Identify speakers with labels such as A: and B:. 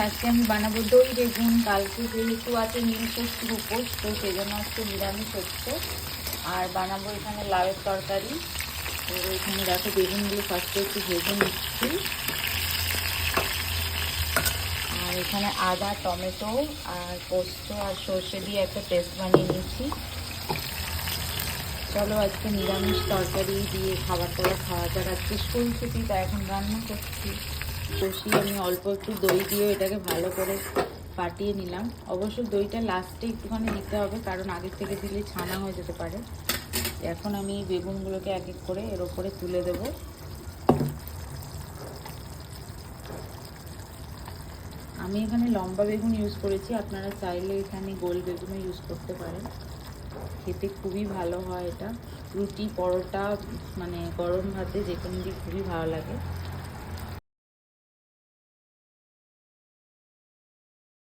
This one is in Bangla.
A: আজকে আমি বানাবো দই বেগুন। কালকে যেহেতু আছে নীলষষ্ঠীর উপোস, তো সেই জন্য আজকে নিরামিষ হচ্ছে। আর বানাবো এখানে লাউয়ের তরকারি। তো এখানে দেখো বেগুনগুলো ফার্স্টে একটু ভেজে নিচ্ছি। আর এখানে আদা, টমেটো আর পোস্ত আর সর্ষে দিয়ে একটা পেস্ট বানিয়ে নিয়েছি। চলো আজকে নিরামিষ তরকারি দিয়ে খাবার খাওয়া যাক। আজকে স্কুল ছুটি, তাই এখন রান্না করছি। কষিয়ে আমি অল্প একটু দই দিয়ে এটাকে ভালো করে ফাটিয়ে নিলাম। অবশ্য দইটা লাস্টে একটুখানি দিতে হবে, কারণ আগের থেকে দিলে ছানা হয়ে যেতে পারে। এখন আমি বেগুনগুলোকে এক এক করে এর ওপরে তুলে দেব। আমি এখানে লম্বা বেগুন ইউজ করেছি, আপনারা চাইলে এখানে গোল বেগুনও ইউজ করতে পারেন। খেতে খুবই ভালো হয় এটা, রুটি, পরোটা, মানে গরম ভাতে যে কোনো দিয়ে খুবই ভালো লাগে।